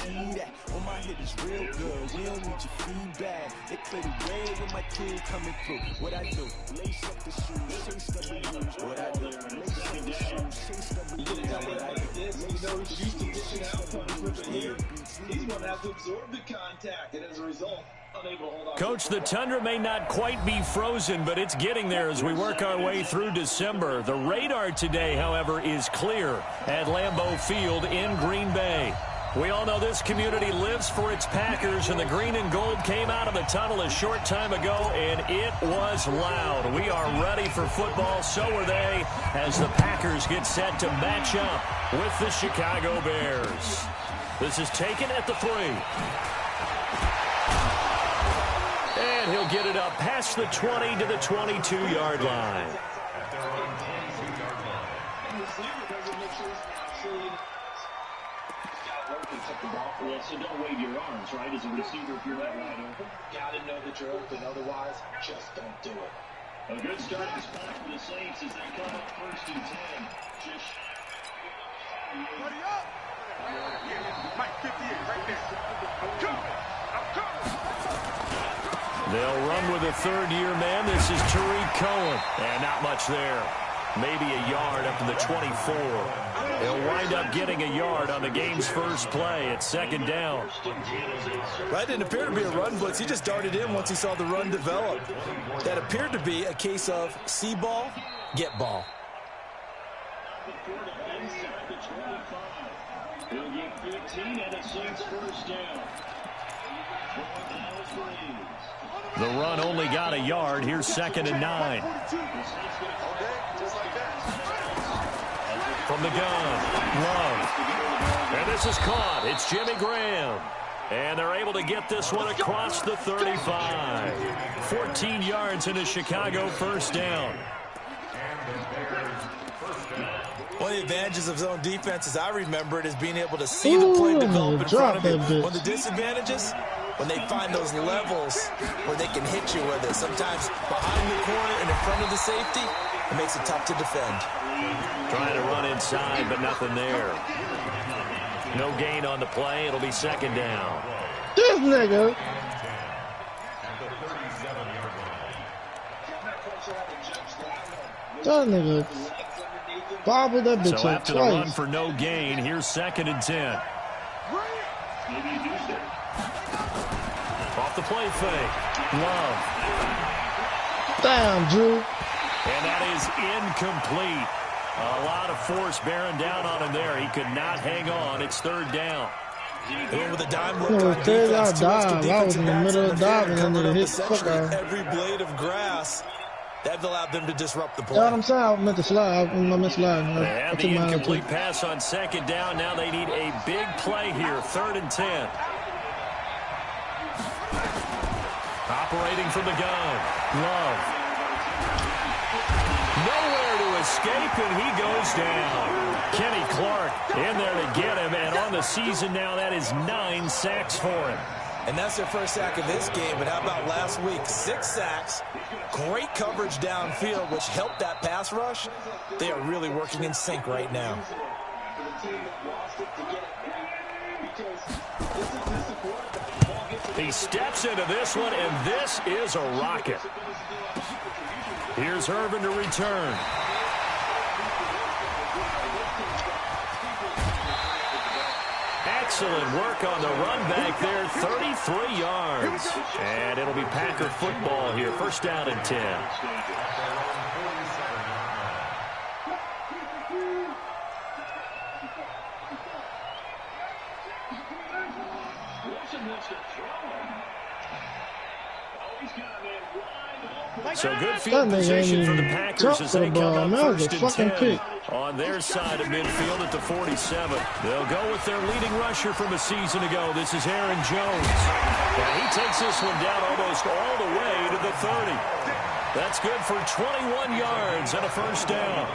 see that. Oh, my hit is real good. We don't need your feedback. They clear the way with my crew coming through. What I do? Lace up the shoes, chase up the news. What I do? Lace up the shoes, chase up the news. What I do? He's going to have to absorb the contact, and as a result, unable to hold on. Coach, the tundra may not quite be frozen, but it's getting there as we work our way through December. The radar today, however, is clear at Lambeau Field in Green Bay. We all know this community lives for its Packers, and the green and gold came out of the tunnel a short time ago, and it was loud. We are ready for football, so are they, as the Packers get set to match up with the Chicago Bears. This is taken at the 3. And he'll get it up past the 20 to the 22-yard line. So don't wave your arms, right, as a receiver if you're not wide open. Got to know that you're open, otherwise, just don't do it. A good starting spot for the Saints as they come up 1st and 10. Just... Buddy up! Mike, 58, right there. I'm coming! They'll run with a third-year man. This is Tariq Cohen. And not much there. Maybe a yard up to the 24. He'll wind up getting a yard on the game's first play at 2nd down. That didn't appear to be a run blitz. He just darted in once he saw the run develop. That appeared to be a case of see ball, get ball. He'll get 15 and a 6 first down. The run only got a yard. Here's 2nd and 9. From the gun, Love. And this is caught. It's Jimmy Graham. And they're able to get this one across the 35. 14 yards in a Chicago first down. One of the advantages of zone defense, as I remember it, is being able to see the play develop in front of you. One of the disadvantages, when they find those levels where they can hit you with it. Sometimes behind the corner and in front of the safety, it makes it tough to defend. Trying to run inside, but nothing there. No gain on the play. It'll be 2nd down. This nigga. That nigga bobbled that bitch So up after twice. the run for no gain, here's 2nd and 10. Off the play fake. Love. Damn, Drew. And that is incomplete. A lot of force bearing down on him there. He could not hang on. It's 3rd down. And with a dime look No, on defense, dive. I was in the middle of diving and then hit the fuck out. Every blade of grass. That allowed them to disrupt the play. You know what I'm saying? I meant to slide. I meant to slide. They have the incomplete pass on 2nd down. Now they need a big play here. 3rd and 10. Operating from the gun. Love. Nowhere to escape, and he goes down. Kenny Clark in there to get him, and on the season now, that is 9 sacks for him. And that's their first sack of this game. But how about last week? 6 sacks, great coverage downfield, which helped that pass rush. They are really working in sync right now. He steps into this one, and this is a rocket. Here's Irvin to return. Excellent work on the run back there, 33 yards. And it'll be Packer football here, 1st down and 10. So good field position for the Packers as they come up 1st and 10 on their side of midfield at the 47. They'll go with their leading rusher from a season ago. This is Aaron Jones. And he takes this one down almost all the way to the 30. That's good for 21 yards and a 1st down.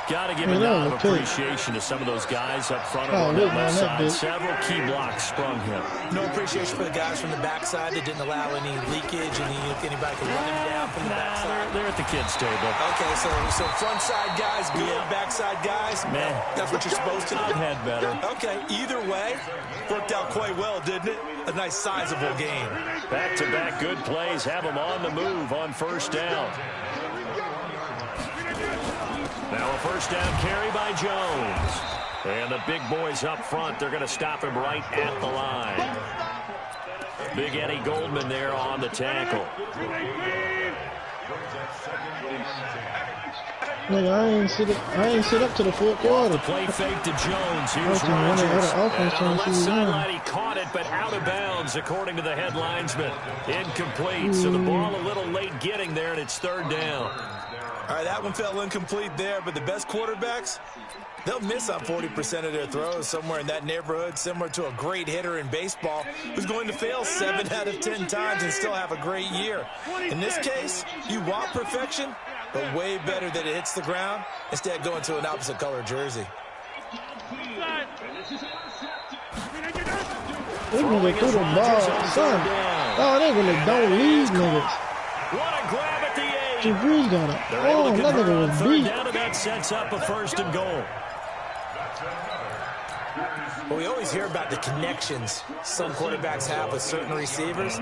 Got to give a nod of appreciation to some of those guys up front on that left side. Several key blocks sprung him. No appreciation for the guys from the backside that didn't allow any leakage, and anybody could run them down from the backside. They're at the kids' table. Okay, so front side guys good, backside guys, man, that's what you're supposed to do. I've had better. Okay, either way, worked out quite well, didn't it? A nice sizable game. Back-to-back good plays have them on the move on first down. Now a first down carry by Jones. And the big boys up front, they're going to stop him right at the line. Big Eddie Goldman there on the tackle. Nigga, I ain't sit up to the fourth quarter. The play fake to Jones. Here's Rodgers. On the left sideline, he caught it, but out of bounds, according to the head linesman. Incomplete. So the ball a little late getting there, and it's third down. All right, that one fell incomplete there, but the best quarterbacks, they'll miss on 40% of their throws, somewhere in that neighborhood, similar to a great hitter in baseball who's going to fail 7 out of 10 times and still have a great year. In this case, you want perfection, but way better that it hits the ground instead of going to an opposite color jersey. They really threw the ball, son. Oh, they really don't leave niggas. What a grab at the 8. Breeze got it. Oh, that nigga was beat. Down, and that sets up a first and goal. Well, we always hear about the connections some quarterbacks have with certain receivers.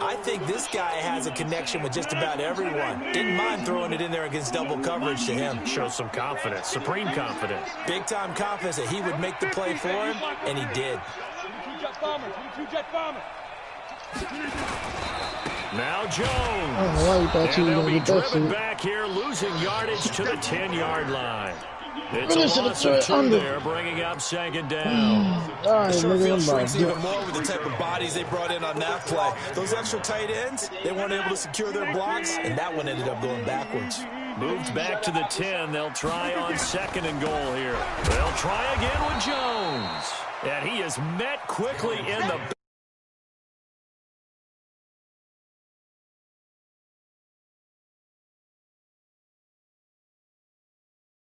I think this guy has a connection with just about everyone. Didn't mind throwing it in there against double coverage to him. Shows some confidence, supreme confidence. Big-time confidence that he would make the play for him, and he did. Now Jones. Oh, and they'll be driven back here, losing yardage to the 10-yard line. It's a loss of 2 there, bringing up second down. The short field shrinks even more with the type of bodies they brought in on that play. Those extra tight ends, they weren't able to secure their blocks, and that one ended up going backwards. Moved back to the 10. They'll try on second and goal here. They'll try again with Jones. And he is met quickly in the...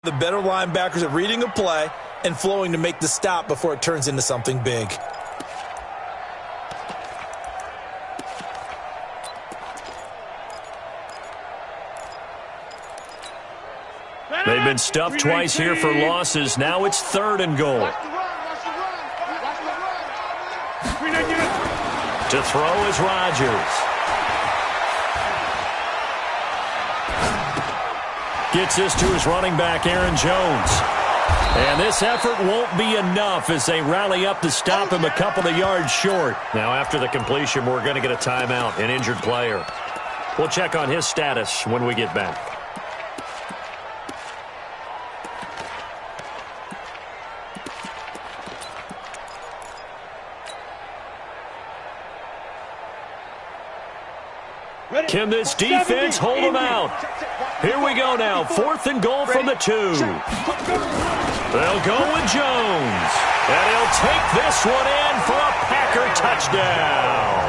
The better linebackers at reading a play and flowing to make the stop before it turns into something big. They've been stuffed twice here for losses. Now it's third and goal. To throw is Rodgers. Gets this to his running back, Aaron Jones. And this effort won't be enough as they rally up to stop him a couple of yards short. Now, after the completion, we're going to get a timeout, an injured player. We'll check on his status when we get back. Can this defense hold them out? Here we go now. 4th and goal from the 2. They'll go with Jones. And he'll take this one in for a Packer touchdown.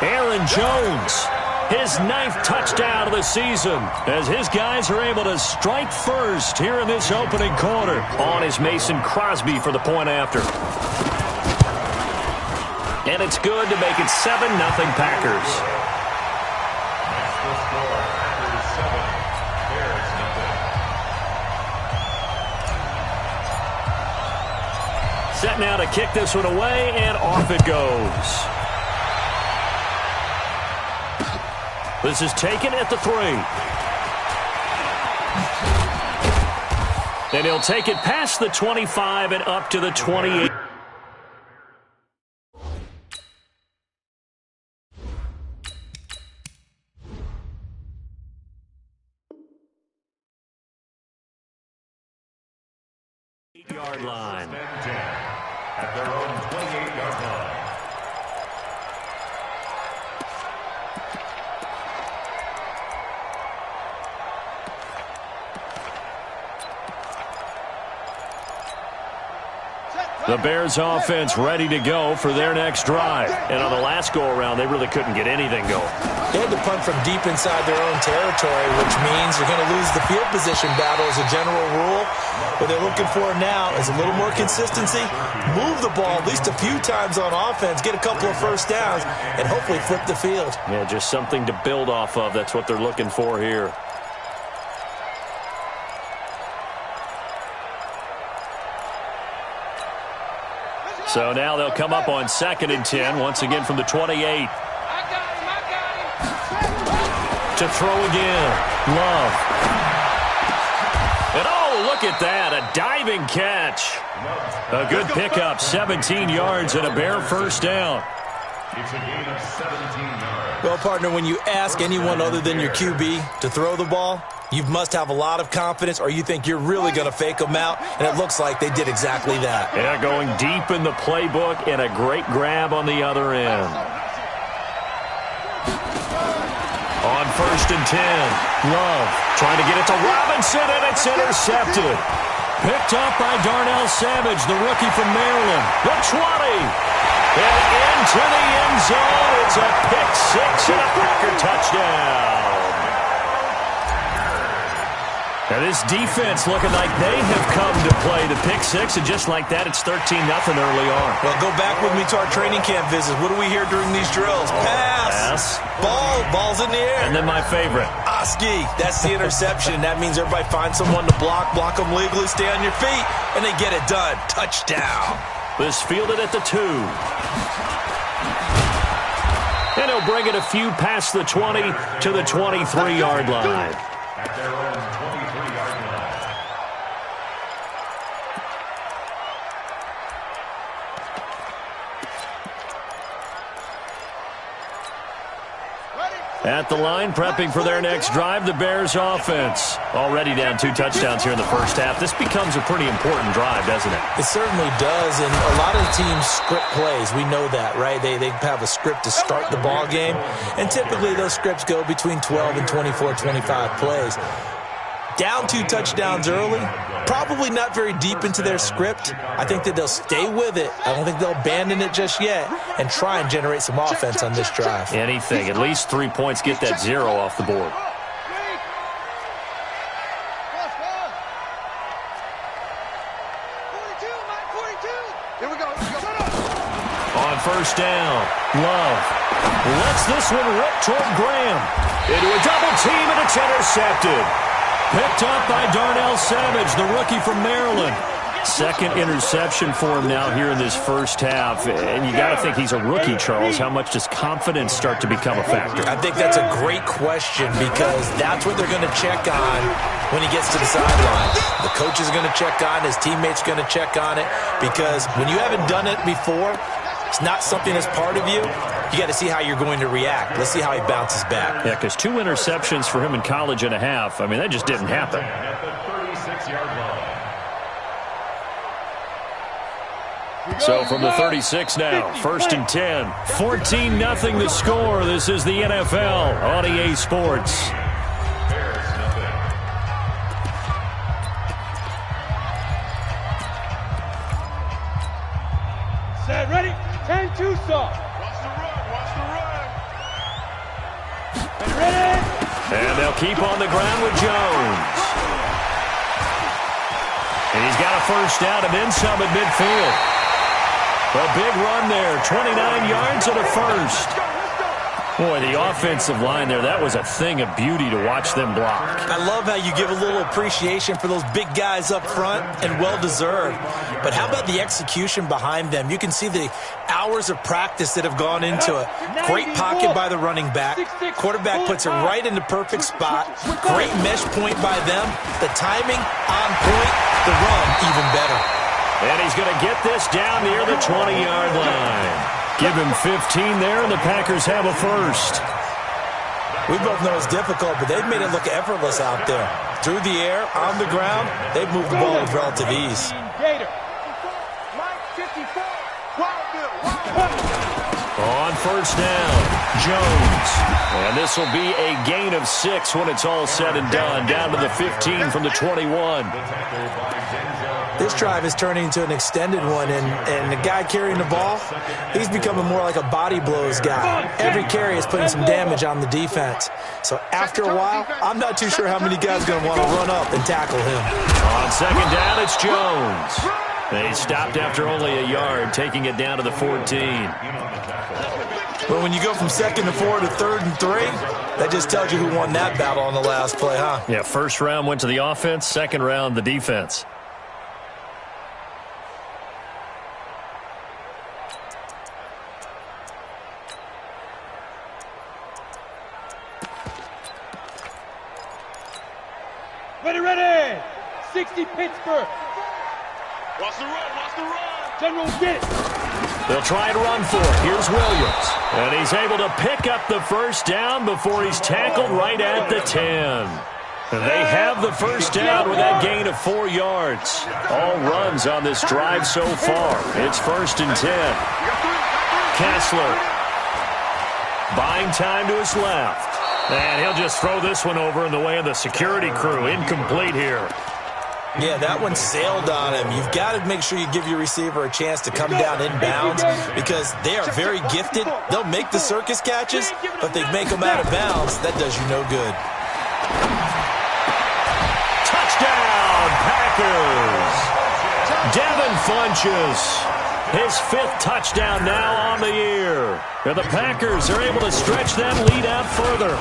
Aaron Jones, his 9th touchdown of the season, as his guys are able to strike first here in this opening quarter. On is Mason Crosby for the point after. And it's good to make it 7-0 Packers. Set now to kick this one away, and off it goes. This is taken at the 3. And he'll take it past the 25 and up to the 28. Yard line. At their own 28-yard line. The Bears offense ready to go for their next drive. And on the last go-around, they really couldn't get anything going. They had to punt from deep inside their own territory, which means you're going to lose the field position battle as a general rule. What they're looking for now is a little more consistency, move the ball at least a few times on offense, get a couple of first downs, and hopefully flip the field. Yeah, just something to build off of. That's what they're looking for here. So now they'll come up on 2nd and 10, once again from the 28. To throw again. Love. And oh, look at that, a diving catch. A good pickup, 17 yards and a Bear first down. It's a gain of 17 yards. Well, partner, when you ask anyone other than your QB to throw the ball, you must have a lot of confidence, or you think you're really going to fake them out, and it looks like they did exactly that. Yeah, going deep in the playbook and a great grab on the other end. On 1st and 10, Love trying to get it to Robinson, and it's intercepted. Picked up by Darnell Savage, the rookie from Maryland. The 20. And into the end zone. It's a pick-6 and a Packer touchdown. Now this defense looking like they have come to play the pick-6, and just like that, it's 13-0 early on. Well, go back with me to our training camp visits. What do we hear during these drills? Pass. Ball's in the air. And then my favorite. Oski. That's the interception. That means everybody finds someone to block them legally, stay on your feet, and they get it done. Touchdown. This fielded at the 2. And he'll bring it a few past the 20 to the 23-yard line. At their own 23-yard line. At the line, prepping for their next drive, the Bears offense. Already down 2 touchdowns here in the first half. This becomes a pretty important drive, doesn't it? It certainly does, and a lot of the teams script plays. We know that, right? They have a script to start the ball game, and typically those scripts go between 12 and 24, 25 plays. Down 2 touchdowns early, probably not very deep into their script. I think that they'll stay with it. I don't think they'll abandon it just yet and try and generate some offense on this drive. Anything. At least 3 points, get that 0 off the board. On 1st down, Love lets this one rip toward Graham. Into a double team, and it's intercepted. Picked up by Darnell Savage, the rookie from Maryland. 2nd interception for him now here in this first half. And you got to think he's a rookie, Charles. How much does confidence start to become a factor? I think that's a great question, because that's what they're going to check on when he gets to the sideline. The coach is going to check on, his teammates are going to check on it, because when you haven't done it before, it's not something that's part of you. You got to see how you're going to react. Let's see how he bounces back. Yeah, because 2 interceptions for him in college and a half. I mean, that just didn't happen. At the 36-yard line. So from the 36 now, 1st and 10. 14-0 the score. This is the NFL on EA Sports. Bears nothing. Set, ready? 10-2 stop. And they'll keep on the ground with Jones. And he's got a first down and then some at midfield. A big run there, 29 yards and a first. Boy, the offensive line there, that was a thing of beauty to watch them block. I love how you give a little appreciation for those big guys up front, and well-deserved. But how about the execution behind them? You can see the hours of practice that have gone into it. Great pocket by the running back. Quarterback puts it right in the perfect spot. Great mesh point by them. The timing on point. The run even better. And he's going to get this down near the 20-yard line. Give him 15 there, and the Packers have a first. We both know it's difficult, but they've made it look effortless out there. Through the air, on the ground, they've moved the ball with relative ease. On first down, Jones. And this will be a gain of 6 when it's all said and done. Down to the 15 from the 21. This drive is turning into an extended one, and the guy carrying the ball, he's becoming more like a body blows guy. Every carry is putting some damage on the defense. So after a while, I'm not too sure how many guys are going to want to run up and tackle him. On second down, it's Jones. They stopped after only a yard, taking it down to the 14. But when you go from 2nd and 4 to 3rd and 3, that just tells you who won that battle on the last play, huh? Yeah, first round went to the offense, second round the defense. Ready. 60 Pittsburgh. Watch the run. General, get it. They'll try and run for it. Here's Williams. And he's able to pick up the first down before he's tackled right at the 10. And they have the first down with that gain of 4 yards. All runs on this drive so far. It's 1st and 10. Kessler buying time to his left. And he'll just throw this one over in the way of the security crew. Incomplete here. Yeah, that one sailed on him. You've got to make sure you give your receiver a chance to come down inbounds because they are very gifted. They'll make the circus catches, but they make them out of bounds. That does you no good. Touchdown, Packers. Devin Funches, his 5th touchdown now on the year. And the Packers are able to stretch that lead out further.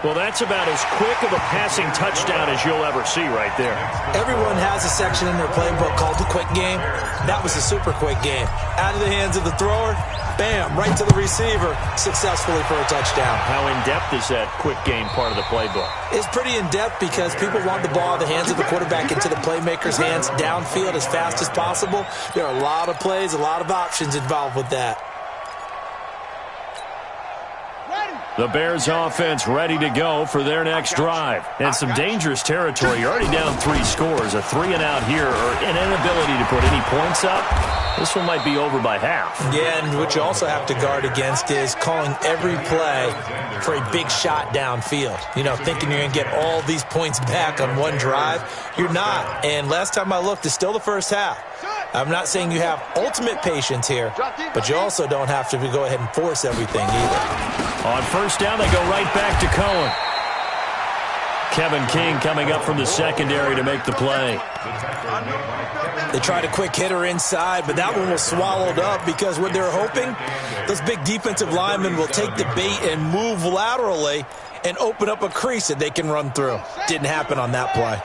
Well, that's about as quick of a passing touchdown as you'll ever see right there. Everyone has a section in their playbook called the quick game. That was a super quick game. Out of the hands of the thrower, bam, right to the receiver, successfully for a touchdown. How in-depth is that quick game part of the playbook? It's pretty in-depth because people want the ball in the hands of the quarterback into the playmaker's hands downfield as fast as possible. There are a lot of plays, a lot of options involved with that. The Bears offense ready to go for their next drive. And some dangerous territory. You're already down 3 scores. A 3-and-out here or an inability to put any points up. This one might be over by half. Yeah, and what you also have to guard against is calling every play for a big shot downfield. You know, thinking you're going to get all these points back on one drive. You're not. And last time I looked, it's still the first half. I'm not saying you have ultimate patience here, but you also don't have to go ahead and force everything either. On first down, they go right back to Cohen. Kevin King coming up from the secondary to make the play. They tried a quick hitter inside, but that one was swallowed up because what they're hoping, those big defensive linemen will take the bait and move laterally and open up a crease that they can run through. Didn't happen on that play.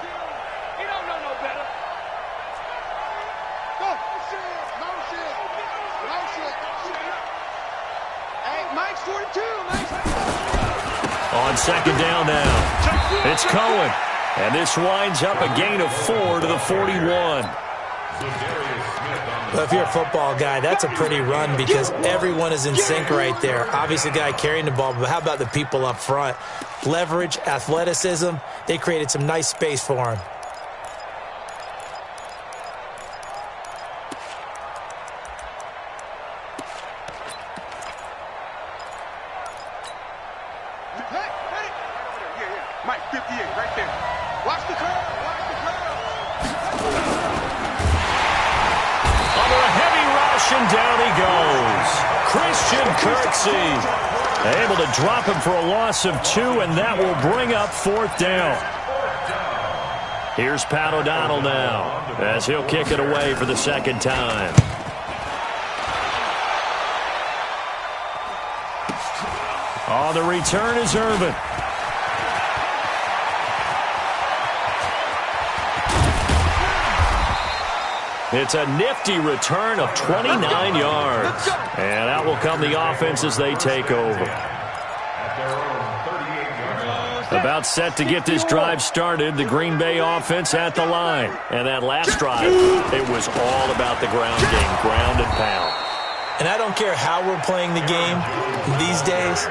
On second down now, it's Cohen. And this winds up a gain of 4 to the 41. Well, if you're a football guy, that's a pretty run because everyone is in sync right there. Obviously, the guy carrying the ball, but how about the people up front? Leverage, athleticism, they created some nice space for him. Mike, 58, right there. Watch the curve. Under a heavy rush, and down he goes. Christian Kirksey able to drop him for a loss of 2, and that will bring up 4th down. Here's Pat O'Donnell now as he'll kick it away for the 2nd time. On the return is Irvin. It's a nifty return of 29 yards. And out will come the offense as they take over. About set to get this drive started, the Green Bay offense at the line. And that last drive, it was all about the ground game, ground and pound. And I don't care how we're playing the game these days,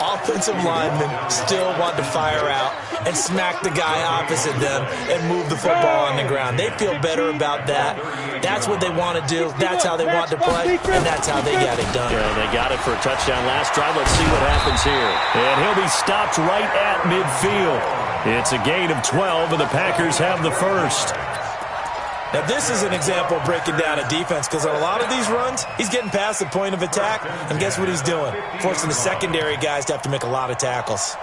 offensive linemen still want to fire out and smack the guy opposite them and move the football on the ground. They feel better about that. That's what they want to do. That's how they want to play, and that's how they got it done. Yeah, they got it for a touchdown last drive. Let's see what happens here. And he'll be stopped right at midfield. It's a gain of 12, and the Packers have the first. Now, this is an example of breaking down a defense, because on a lot of these runs, he's getting past the point of attack, and guess what he's doing? Forcing the secondary guys to have to make a lot of tackles.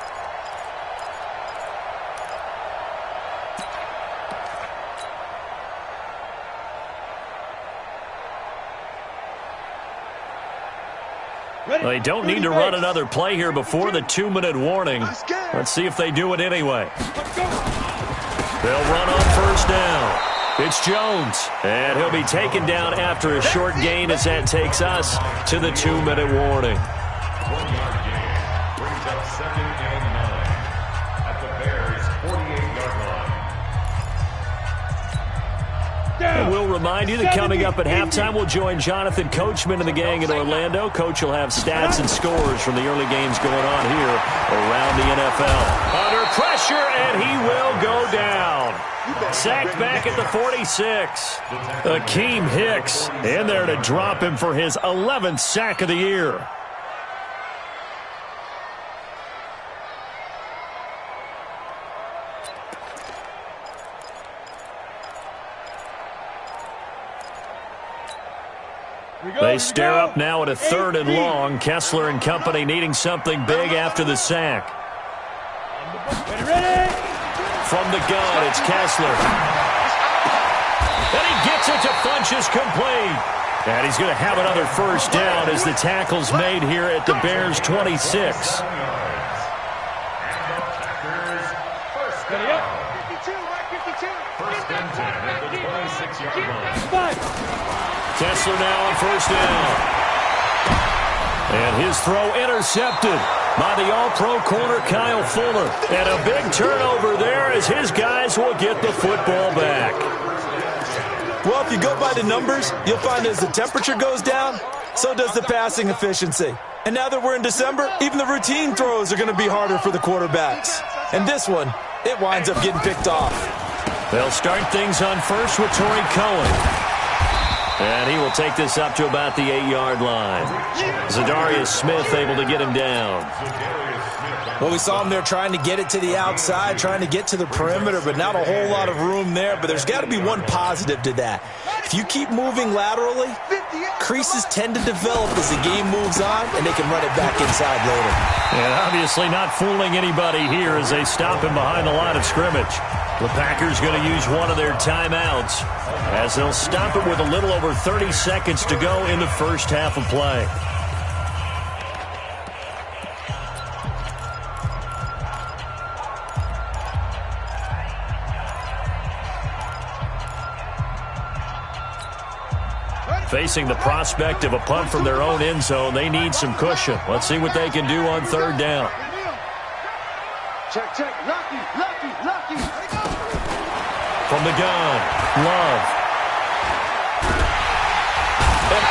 They don't need to run another play here before the 2-minute warning. Let's see if they do it anyway. They'll run on first down. It's Jones, and he'll be taken down after a short gain as that takes us to the 2-minute warning. 1-yard gain brings up 2nd and 9 at the Bears' 48-yard line. And we'll remind you that coming up at halftime, we'll join Jonathan Coachman and the gang in Orlando. Coach will have stats and scores from the early games going on here around the NFL. Under pressure, and he will go down. Sacked back at the 46. Akeem Hicks in there to drop him for his 11th sack of the year. They stare up now at a 3rd and long. Kessler and company needing something big after the sack. From the gun, it's Kessler. And he gets it to Funchess complete. And he's going to have another first down as the tackle's made here at the Bears' 26. Kessler now on first down. And his throw intercepted by the all-pro corner Kyle Fuller. And a big turnover there as his guys will get the football back. Well, if you go by the numbers, you'll find as the temperature goes down, so does the passing efficiency. And now that we're in December, even the routine throws are going to be harder for the quarterbacks. And this one, it winds up getting picked off. They'll start things on first with Torrey Cohen. And he will take this up to about the 8-yard line. Zadarius Smith able to get him down. Well, we saw him there trying to get it to the outside, trying to get to the perimeter, but not a whole lot of room there. But there's got to be one positive to that. If you keep moving laterally, creases tend to develop as the game moves on, and they can run it back inside later. And obviously not fooling anybody here as they stop him behind the line of scrimmage. The Packers going to use one of their timeouts as they'll stop it with a little over 30 seconds to go in the first half of play. Facing the prospect of a punt from their own end zone, they need some cushion. Let's see what they can do on 3rd down. Check, check, lucky. From the gun, Love. And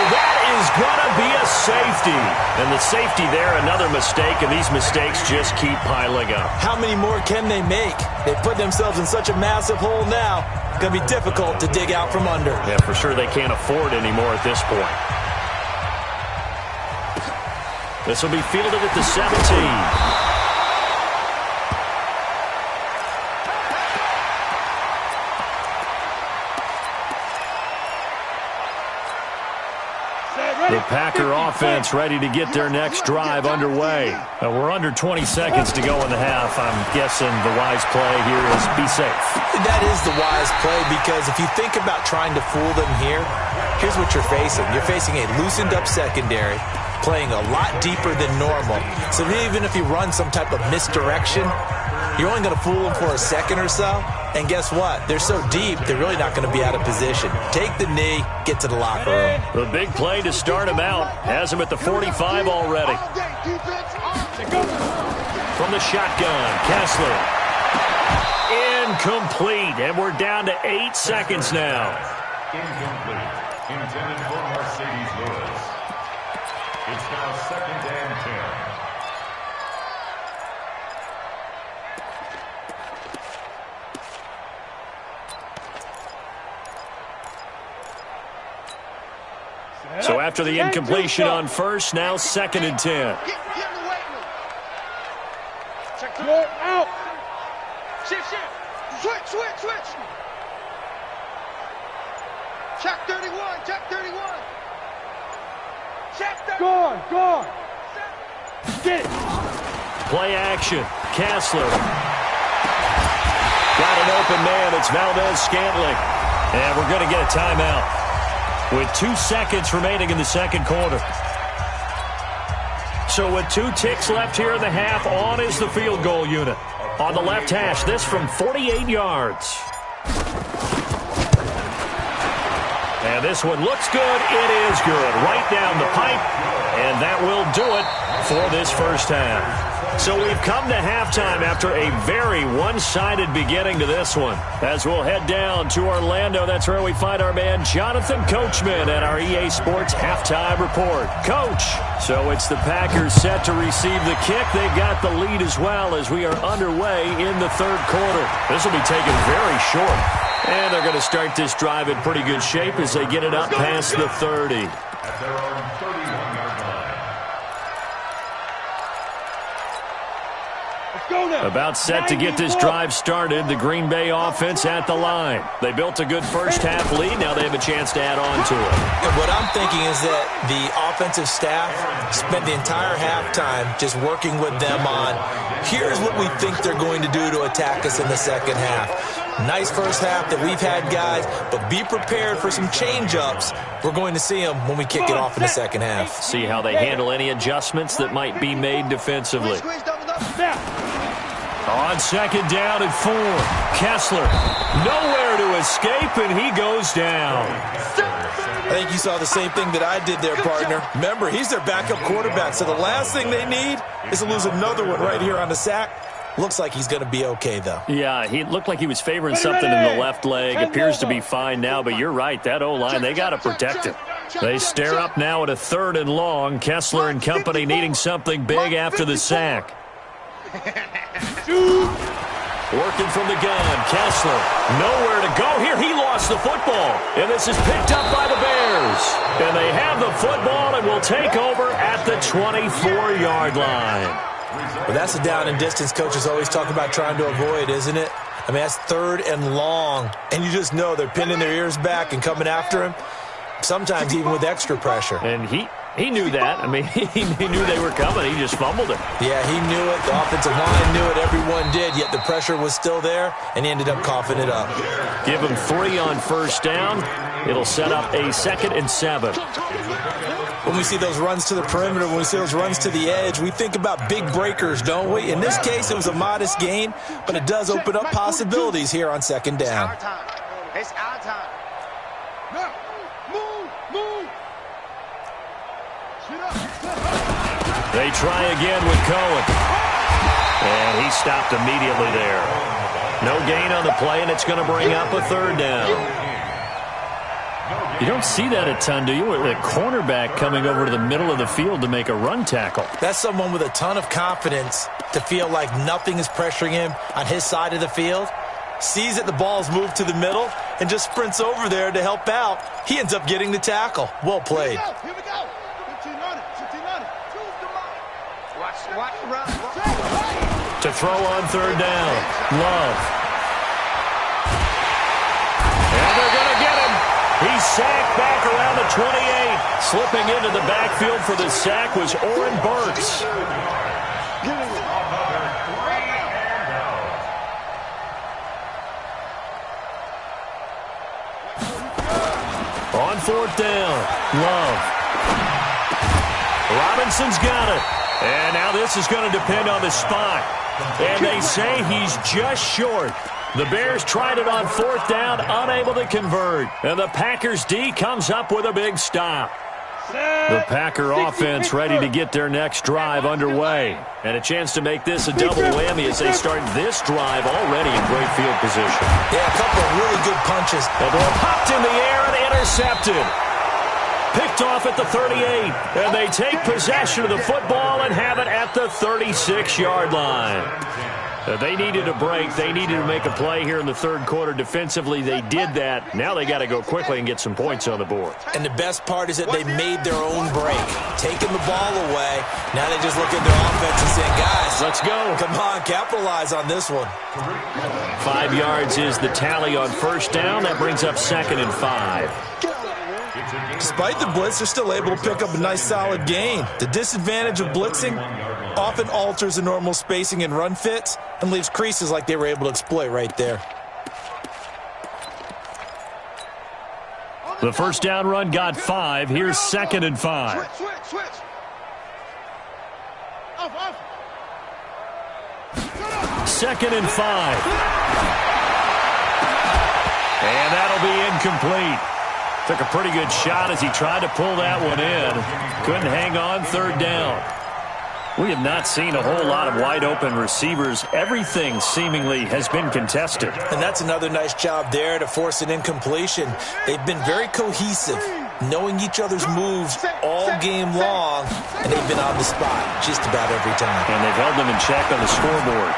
that is going to be a safety. And the safety there, another mistake, and these mistakes just keep piling up. How many more can they make? They put themselves in such a massive hole now. It's going to be difficult to dig out from under. Yeah, for sure they can't afford anymore at this point. This will be fielded at the 17. The Packer offense ready to get their next drive underway. We're under 20 seconds to go in the half. I'm guessing the wise play here is be safe. That is the wise play, because if you think about trying to fool them here, here's what you're facing. You're facing a loosened up secondary, playing a lot deeper than normal. So even if you run some type of misdirection, you're only going to fool them for a second or so. And guess what? They're so deep, they're really not going to be out of position. Take the knee, get to the locker room. The big play to start him out. Has him at the 45 already. From the shotgun, Kessler. Incomplete. And we're down to 8 seconds now. Incomplete. Intended for Mercedes Lewis. It's now 2nd and 10. So after the incompletion on first, now 2nd and 10. Get in the weight room. Check out. Shift. Switch. Check 31. Check 31. Check 31. Go on. Get it. Play action. Kessler. Got an open man. It's Valdez-Scantling. And we're going to get a timeout with 2 seconds remaining in the second quarter. So with 2 ticks left here in the half, on is the field goal unit. On the left hash, this from 48 yards. And this one looks good. It is good. Right down the pipe. And that will do it for this first half. So we've come to halftime after a very one-sided beginning to this one. As we'll head down to Orlando, that's where we find our man Jonathan Coachman at our EA Sports Halftime Report. Coach, so it's the Packers set to receive the kick. They've got the lead as well as we are underway in the third quarter. This will be taken very short. And they're going to start this drive in pretty good shape as they get it up past the 30. At their own 31-yard line. About set to get this drive started. The Green Bay offense at the line. They built a good first half lead. Now they have a chance to add on to it. And what I'm thinking is that the offensive staff spent the entire halftime just working with them on, here's what we think they're going to do to attack us in the second half. Nice first half that we've had, guys, but be prepared for some change-ups. We're going to see them when we kick it off in the second half. See how they handle any adjustments that might be made defensively. On second down and 4, Kessler nowhere to escape, and he goes down. I think you saw the same thing that I did there, partner. Remember, he's their backup quarterback, so the last thing they need is to lose another one right here on the sack. Looks like he's going to be okay, though. Yeah, he looked like he was favoring something in the left leg. Appears to be fine now, but you're right. That O-line, they got to protect him. They stare up now at a 3rd and long. Kessler and company needing something big after the sack. Working from the gun, Kessler. Nowhere to go here. He lost the football. And this is picked up by the Bears. And they have the football and will take over at the 24-yard line. But that's a down and distance coaches always talk about trying to avoid, isn't it? I mean, that's 3rd and long. And you just know they're pinning their ears back and coming after him, sometimes even with extra pressure. And he knew that. I mean, he knew they were coming. He just fumbled it. Yeah, he knew it. The offensive line knew it. Everyone did, yet the pressure was still there, and he ended up coughing it up. Give him 3 on first down. It'll set up a 2nd and 7. When we see those runs to the perimeter, when we see those runs to the edge, we think about big breakers, don't we? In this case, it was a modest gain, but it does open up possibilities here on second down. It's our time. Move. They try again with Cohen. And he stopped immediately there. No gain on the play, and it's going to bring up a 3rd down. You don't see that a ton, do you? With a cornerback coming over to the middle of the field to make a run tackle. That's someone with a ton of confidence to feel like nothing is pressuring him on his side of the field. Sees that the ball's moved to the middle and just sprints over there to help out. He ends up getting the tackle. Well played. Here we go. 15 on it. Watch the run. To throw on 3rd down. Love. And they're going to get him. He's sacked back around the 28. Slipping into the backfield for the sack was Oren Burks. On 4th down, Love. Robinson's got it. And now this is going to depend on the spot. And they say he's just short. The Bears tried it on 4th down, unable to convert. And the Packers D comes up with a big stop. The Packer offense ready to get their next drive underway. And a chance to make this a double whammy as they start this drive already in great field position. Yeah, a couple of really good punches. The ball popped in the air and intercepted. Picked picked off at the 38. And they take possession of the football and have it at the 36-yard line. They needed a break. They needed to make a play here in the third quarter. Defensively, they did that. Now they got to go quickly and get some points on the board. And the best part is that they made their own break, taking the ball away. Now they just look at their offense and say, guys, let's go. Come on, capitalize on this one. 5 yards is the tally on first down. That brings up 2nd and 5. Despite the blitz, they're still able to pick up a nice, solid gain. The disadvantage of blitzing often alters the normal spacing and run fits and leaves creases like they were able to exploit right there. The first down run got 5. Here's 2nd and 5. Switch. Off. 2nd and 5. And that'll be incomplete. Took a pretty good shot as he tried to pull that one in. Couldn't hang on. 3rd down. We have not seen a whole lot of wide-open receivers. Everything seemingly has been contested. And that's another nice job there to force an incompletion. They've been very cohesive, knowing each other's moves all game long, and they've been on the spot just about every time. And they've held them in check on the scoreboard.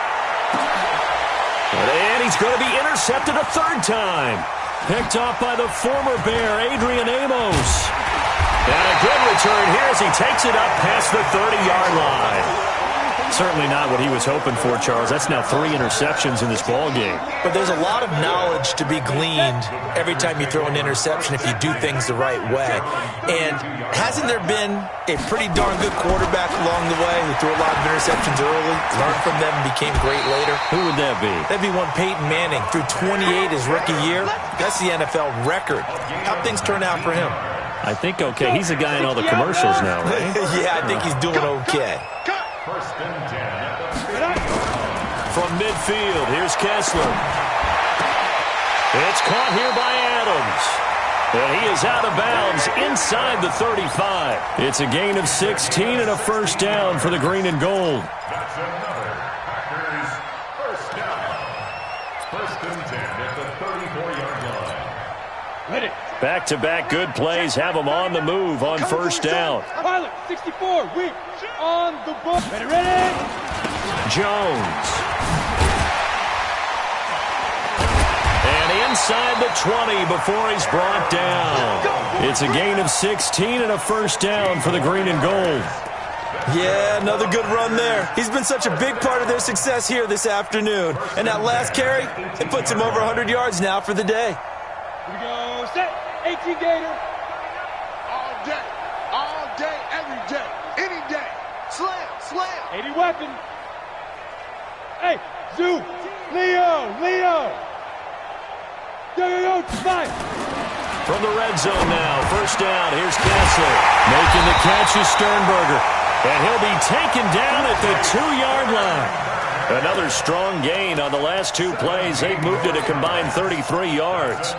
And he's going to be intercepted a 3rd time. Picked off by the former Bear, Adrian Amos. And a good return here as he takes it up past the 30-yard line. Certainly not what he was hoping for, Charles. That's now 3 interceptions in this ball game. But there's a lot of knowledge to be gleaned every time you throw an interception if you do things the right way. And hasn't there been a pretty darn good quarterback along the way who threw a lot of interceptions early, learned from them, and became great later? Who would that be? That'd be one Peyton Manning. Threw 28 his rookie year. That's the NFL record. How'd things turn out for him? I think okay. He's a guy in all the commercials now, right? Yeah, I think he's doing okay. From midfield, here's Kessler. It's caught here by Adams. And he is out of bounds inside the 35. It's a gain of 16 and a first down for the green and gold. That's another Packers first down. 1st and 10 at the 34-yard line. Ready. Back-to-back good plays have them on the move on first down. Pilot, 64, we on the ball. Ready. Jones. And inside the 20 before he's brought down. It's a gain of 16 and a first down for the green and gold. Yeah, another good run there. He's been such a big part of their success here this afternoon. And that last carry, it puts him over 100 yards now for the day. Here we go, set, 18 Gator. All day, every day, any day. Slam. 80 weapon. Hey, Zoo, Leo. Yo, fire. From the red zone now, first down, here's Kessler. Making the catch is Sternberger. And he'll be taken down at the 2-yard line. Another strong gain on the last 2 plays. They've moved it a combined 33 yards.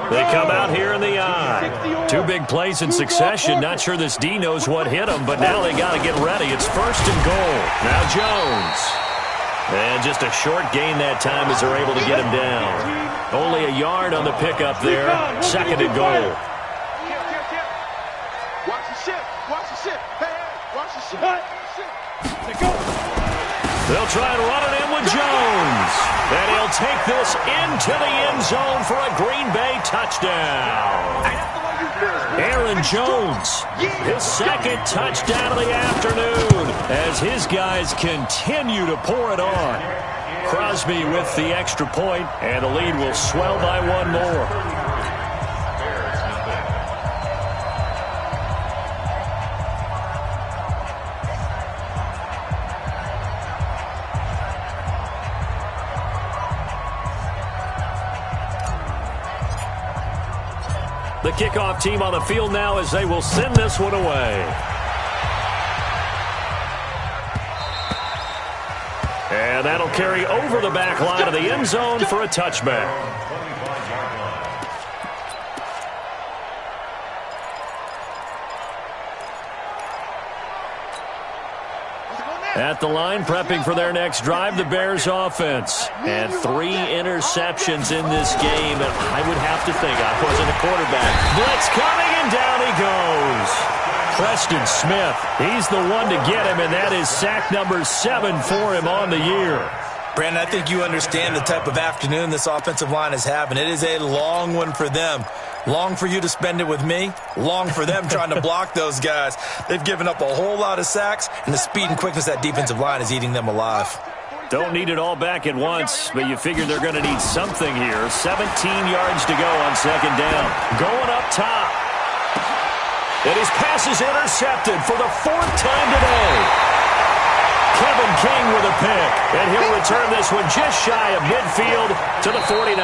They come out here in the I. 2 big plays in succession. Not sure this D knows what hit them, but now they got to get ready. It's 1st and goal. Now Jones. And just a short gain that time as they're able to get him down. Only a yard on the pickup there. 2nd and goal. Watch the ship. Hey, watch the ship. They'll try and run it in with Jones. And he'll take this into the end zone for a Green Bay touchdown. Aaron Jones, his 2nd touchdown of the afternoon as his guys continue to pour it on. Crosby with the extra point, and the lead will swell by 1 more. The kickoff team on the field now as they will send this one away. And that'll carry over the back line of the end zone for a touchback. At the line, prepping for their next drive, the Bears offense. And 3 interceptions in this game. And I would have to think, I wasn't a quarterback. Blitz coming, and down he goes. Preston Smith, he's the one to get him, and that is sack number 7 for him on the year. Brandon, I think you understand the type of afternoon this offensive line is having. It is a long one for them. Long for you to spend it with me. Long for them trying to block those guys. They've given up a whole lot of sacks, and the speed and quickness of that defensive line is eating them alive. Don't need it all back at once, but you figure they're going to need something here. 17 yards to go on second down. Going up top. And his pass is intercepted for the 4th time today. Kevin King with a pick, and he'll return this one just shy of midfield to the 49.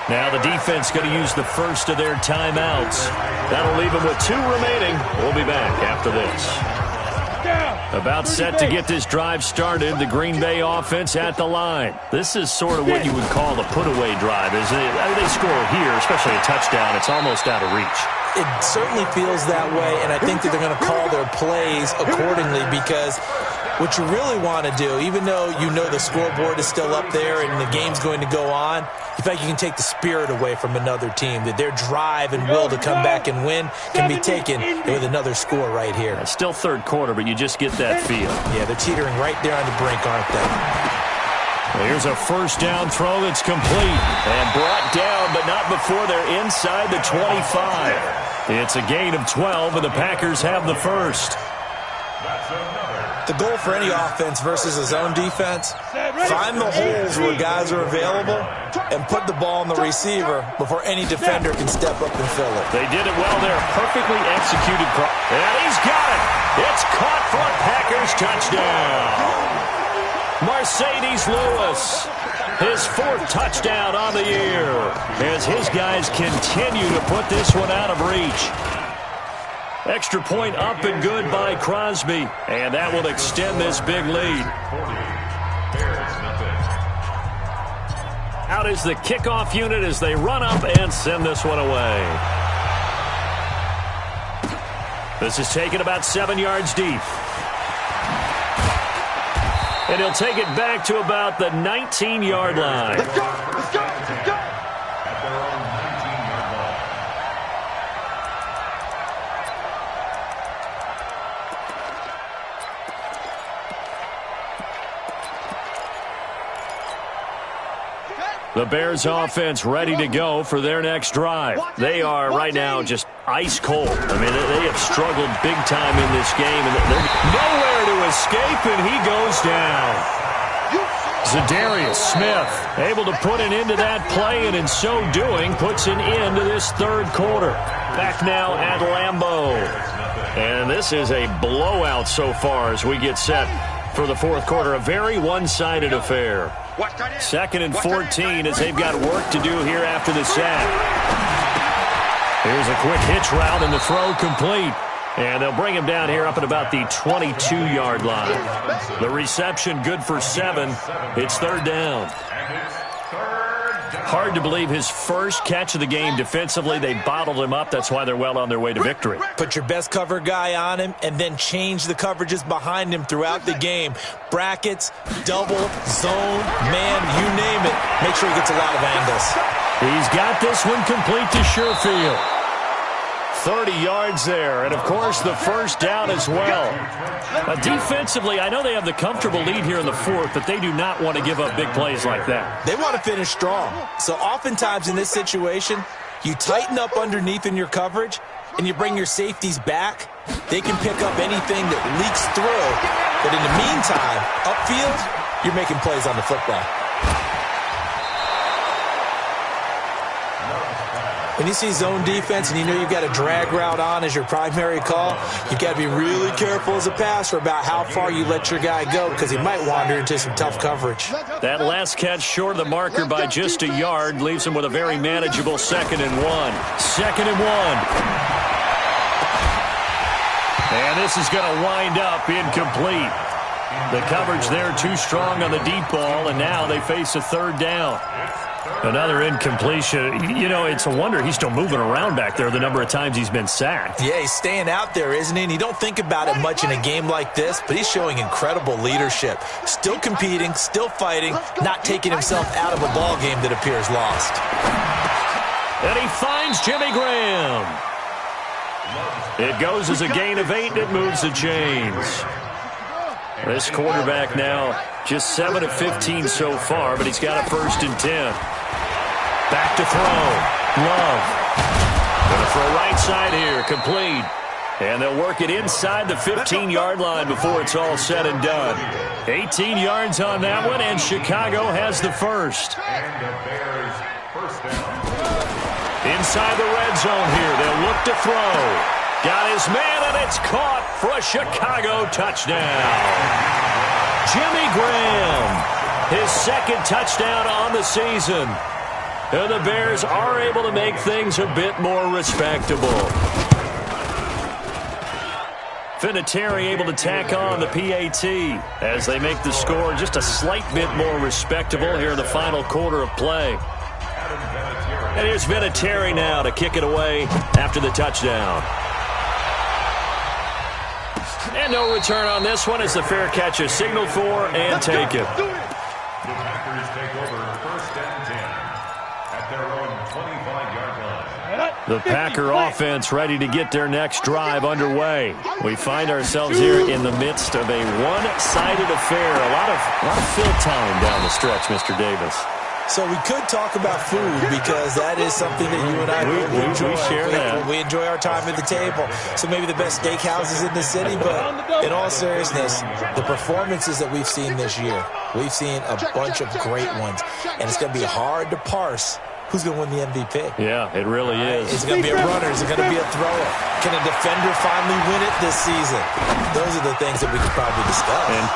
Now the defense going to use the first of their timeouts. That'll leave them with 2 remaining. We'll be back after this. About set to get this drive started, the Green Bay offense at the line. This is sort of what you would call the put-away drive, isn't it? I mean, they score here, especially a touchdown. It's almost out of reach. It certainly feels that way, and I think that they're going to call their plays accordingly because what you really want to do, even though you know the scoreboard is still up there and the game's going to go on, in fact, you can take the spirit away from another team, that their drive and will to come back and win can be taken with another score right here. It's still third quarter, but you just get that feel. Yeah, they're teetering right there on the brink, aren't they? Well, here's a first down throw that's complete and brought down, but not before they're inside the 25. It's a gain of 12, and the Packers have the first. The goal for any offense versus a zone defense, find the holes where guys are available and put the ball on the receiver before any defender can step up and fill it. They did it well there. Perfectly executed. And he's got it. It's caught for a Packers touchdown. Mercedes Lewis, his 4th touchdown on the year, as his guys continue to put this one out of reach. Extra point up and good by Crosby, and that will extend this big lead. Out is the kickoff unit as they run up and send this one away. This is taken about 7 yards deep. And he'll take it back to about the 19-yard line. Let's go! Let's go! Let's go! The Bears offense ready to go for their next drive. They are right now just ice cold. I mean, they have struggled big time in this game, and they're nowhere to escape, and he goes down. Zadarius Smith able to put an end to that play, and in so doing puts an end to this third quarter. Back now at Lambeau. And this is a blowout so far as we get set for the fourth quarter. A very one-sided affair. 2nd and 14 as they've got work to do here after the sack. Here's a quick hitch route and the throw complete. And they'll bring him down here up at about the 22-yard line. The reception good for 7. It's 3rd down. Hard to believe his first catch of the game defensively. They bottled him up. That's why they're well on their way to victory. Put your best cover guy on him and then change the coverages behind him throughout the game. Brackets, double, zone, man, you name it. Make sure he gets a lot of angles. He's got this one complete to Sherfield. 30 yards there, and of course the first down as well. Defensively, I know they have the comfortable lead here in the fourth, but they do not want to give up big plays like that. They want to finish strong. So oftentimes in this situation, you tighten up underneath in your coverage, and you bring your safeties back. They can pick up anything that leaks through. But in the meantime, upfield, you're making plays on the football. When you see zone defense and you know you've got a drag route on as your primary call, you've got to be really careful as a passer about how far you let your guy go because he might wander into some tough coverage. That last catch short of the marker by just a yard leaves him with a very manageable 2nd and 1. 2nd and 1. And this is going to wind up incomplete. The coverage there too strong on the deep ball, and now they face a 3rd down. Another incompletion. You know, it's a wonder he's still moving around back there the number of times he's been sacked. Yeah, he's staying out there, isn't he? And you don't think about it much in a game like this, but he's showing incredible leadership. Still competing, still fighting, not taking himself out of a ball game that appears lost. And he finds Jimmy Graham. It goes as a gain of 8, and it moves the chains. This quarterback now just 7 of 15 so far, but he's got a 1st and 10. Back to throw. Love. Going to throw right side here. Complete. And they'll work it inside the 15-yard line before it's all said and done. 18 yards on that one, and Chicago has the first. And the Bears first down. Inside the red zone here. They'll look to throw. Got his man, and it's caught for a Chicago touchdown. Jimmy Graham, his 2nd touchdown on the season. And the Bears are able to make things a bit more respectable. Vinatieri able to tack on the PAT as they make the score just a slight bit more respectable here in the final quarter of play. And here's Vinatieri now to kick it away after the touchdown. And no return on this one as the fair catch is signaled for and taken. The Packers take over 1st and 10 at their own 25-yard line. The Packer offense ready to get their next drive underway. We find ourselves here in the midst of a one-sided affair. A lot of fill time down the stretch, Mr. Davis. So we could talk about food because that is something that you and I enjoy. We share that. We enjoy our time at the table. So maybe the best steakhouses in the city, but in all seriousness, the performances that we've seen this year, we've seen a bunch of great ones, and it's going to be hard to parse who's going to win the MVP. Yeah, it really is. Is it going to be a runner? Is it going to be a thrower? Can a defender finally win it this season? Those are the things that we could probably discuss. And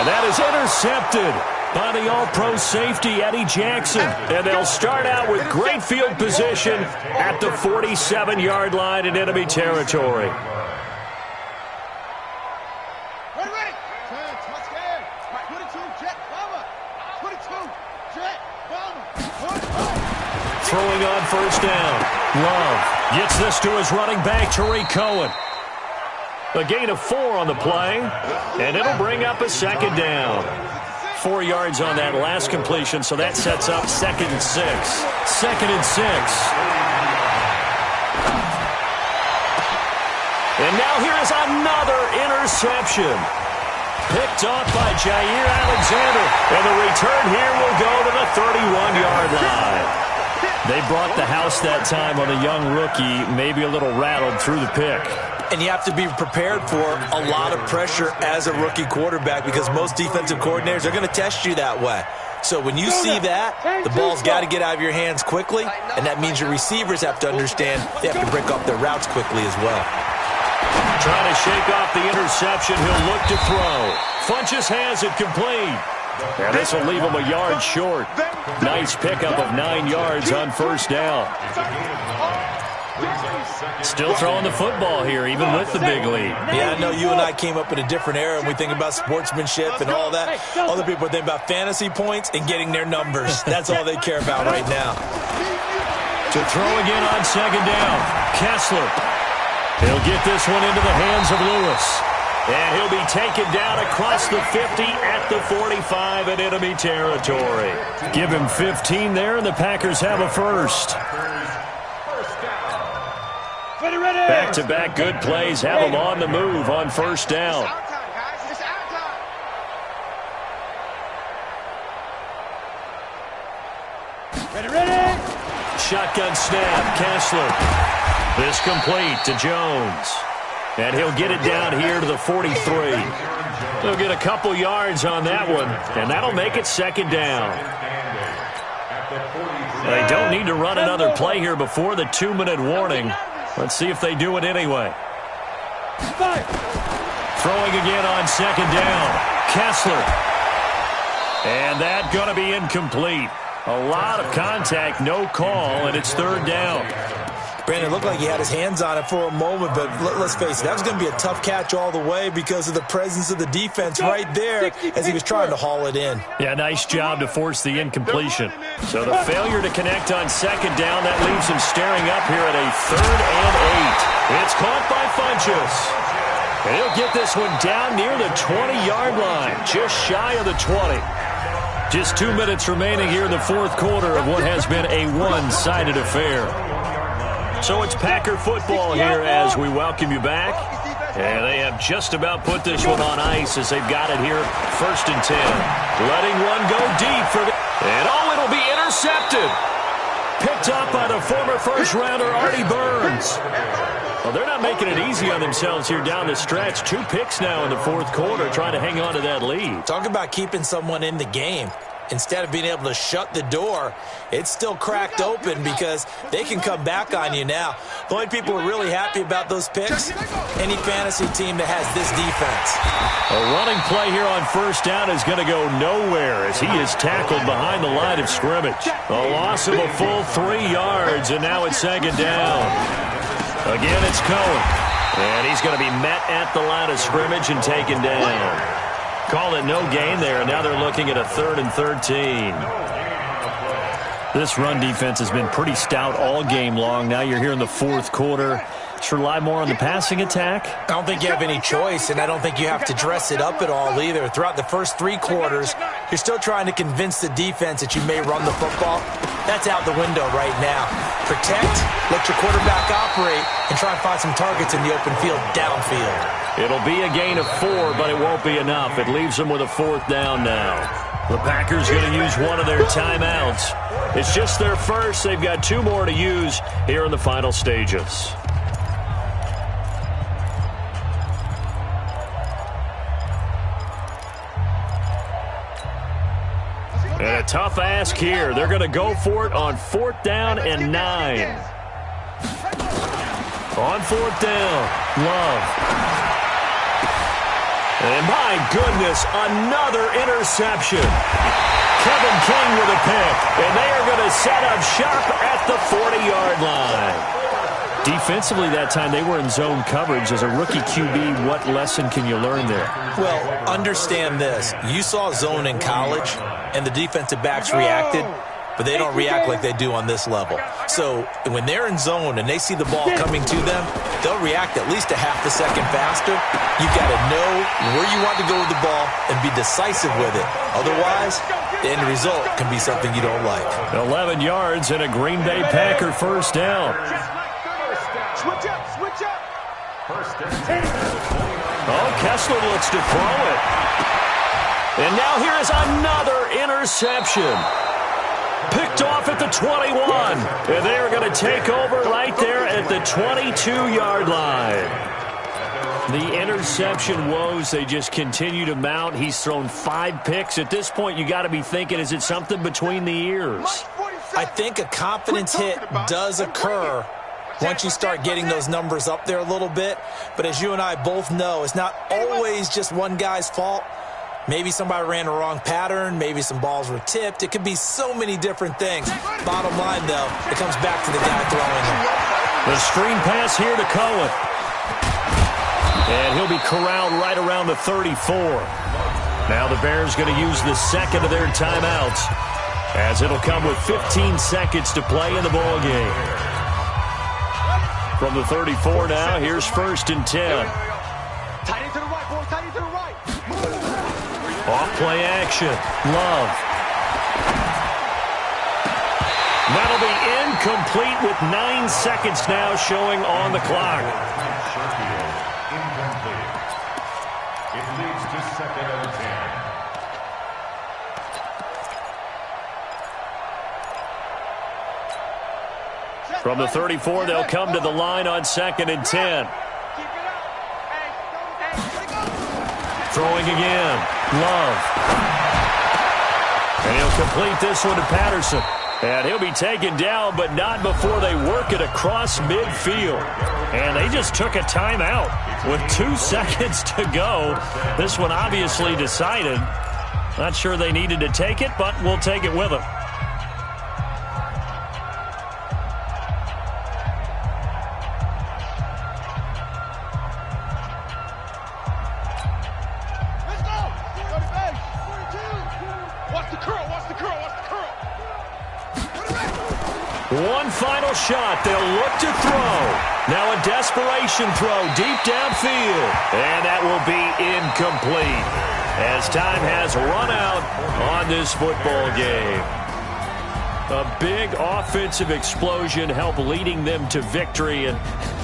that is intercepted by the all-pro safety, Eddie Jackson. And they'll start out with great field position at the 47-yard line in enemy territory. Ready. Touchdown. 22, jet, bomber. 22, jet, bomber. Throwing on 1st down. Love gets this to his running back, Tariq Cohen. A gain of 4 on the play, and it'll bring up a 2nd down. 4 yards on that last completion, so that sets up 2nd and 6. 2nd and 6. And now here is another interception. Picked off by Jair Alexander, and the return here will go to the 31-yard line. They brought the house that time on a young rookie, maybe a little rattled through the pick. And you have to be prepared for a lot of pressure as a rookie quarterback because most defensive coordinators are going to test you that way. So when you see that, the ball's got to get out of your hands quickly, and that means your receivers have to understand they have to break off their routes quickly as well. Trying to shake off the interception, he'll look to throw. Funches has it complete. And this will leave him a yard short. Nice pickup of 9 yards on 1st down. Still throwing the football here, even with the big lead. Yeah, I know you and I came up in a different era, and we think about sportsmanship and all that. Other people think about fantasy points and getting their numbers. That's all they care about right now. To throw again on 2nd down. Kessler. He'll get this one into the hands of Lewis. And he'll be taken down across the 50 at the 45 in enemy territory. Give him 15 there, and the Packers have a first. Back-to-back good plays have them on the move on 1st down. Ready. Shotgun snap, Kessler. This complete to Jones. And he'll get it down here to the 43. They'll get a couple yards on that one, and that'll make it 2nd down. They don't need to run another play here before the 2-minute warning. Let's see if they do it anyway. Throwing again on 2nd down. Kessler. And that's going to be incomplete. A lot of contact, no call, and it's 3rd down. Brandon, it looked like he had his hands on it for a moment, but let's face it, that was going to be a tough catch all the way because of the presence of the defense right there as he was trying to haul it in. Yeah, nice job to force the incompletion. So the failure to connect on second down, that leaves him staring up here at a 3rd and 8. It's caught by Funchess. And he'll get this one down near the 20-yard line, just shy of the 20. Just 2 minutes remaining here in the 4th quarter of what has been a one-sided affair. So it's Packer football here as we welcome you back. And they have just about put this one on ice as they've got it here, 1st and 10. Letting one go deep for the... And it'll be intercepted. Picked up by the former first-rounder Artie Burns. Well, they're not making it easy on themselves here down the stretch. 2 picks now in the 4th quarter, trying to hang on to that lead. Talk about keeping someone in the game. Instead of being able to shut the door, it's still cracked open because they can come back on you now. The only people who are really happy about those picks, any fantasy team that has this defense. A running play here on 1st down is going to go nowhere as he is tackled behind the line of scrimmage. A loss of a full 3 yards, and now it's 2nd down. Again, it's Cohen. And he's going to be met at the line of scrimmage and taken down. Call it no gain there, and now they're looking at a 3rd and 13. This run defense has been pretty stout all game long. Now you're here in the 4th quarter. Just rely more on the passing attack? I don't think you have any choice, and I don't think you have to dress it up at all either. Throughout the first 3 quarters, you're still trying to convince the defense that you may run the football. That's out the window right now. Protect, let your quarterback operate, and try and find some targets in the open field downfield. It'll be a gain of 4, but it won't be enough. It leaves them with a 4th down now. The Packers going to use one of their timeouts. It's just their first. They've got 2 more to use here in the final stages. And a tough ask here. They're going to go for it on 4th down and 9. On 4th down, Love. And my goodness, another interception. Kevin King with a pick. And they are going to set up shop at the 40-yard line. Defensively that time, they were in zone coverage. As a rookie QB, what lesson can you learn there? Well, understand this. You saw zone in college, and the defensive backs reacted, but they don't react like they do on this level. So when they're in zone and they see the ball coming to them, they'll react at least a half a second faster. You've got to know where you want to go with the ball and be decisive with it. Otherwise, the end result can be something you don't like. 11 yards and a Green Bay Packer 1st down. Switch up, switch up. 1st and 10. Oh, Kessler looks to throw it. And now here is another interception. Picked off at the 21. And they are going to take over right there at the 22-yard line. The interception woes, they just continue to mount. He's thrown 5 picks. At this point, you got to be thinking, is it something between the ears? I think a confidence hit does occur once you start getting those numbers up there a little bit. But as you and I both know, it's not always just one guy's fault. Maybe somebody ran the wrong pattern. Maybe some balls were tipped. It could be so many different things. Bottom line, though, it comes back to the guy throwing them. The screen pass here to Cohen. And he'll be corralled right around the 34. Now the Bears going to use the 2nd of their timeouts, as it'll come with 15 seconds to play in the ball game. From the 34 now, here's 1st and 10. Tight end to the right, boys. Tight end to the right. Off-play action. Love. That'll be incomplete with 9 seconds now showing on the clock. Incomplete. It leads to 2nd and 10. From the 34, they'll come to the line on 2nd and 10. Throwing again. Love. And he'll complete this one to Patterson. And he'll be taken down, but not before they work it across midfield. And they just took a timeout with 2 seconds to go. This one obviously decided. Not sure they needed to take it, but we'll take it with them. One final shot. They'll look to throw. Now a desperation throw deep downfield. And that will be incomplete as time has run out on this football game. A big offensive explosion helped leading them to victory. And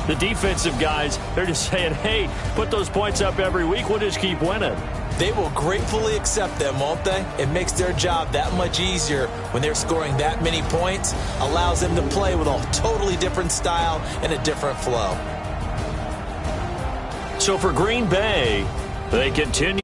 the defensive guys, they're just saying, hey, put those points up every week. We'll just keep winning. They will gratefully accept them, won't they? It makes their job that much easier when they're scoring that many points. Allows them to play with a totally different style and a different flow. So for Green Bay, they continue.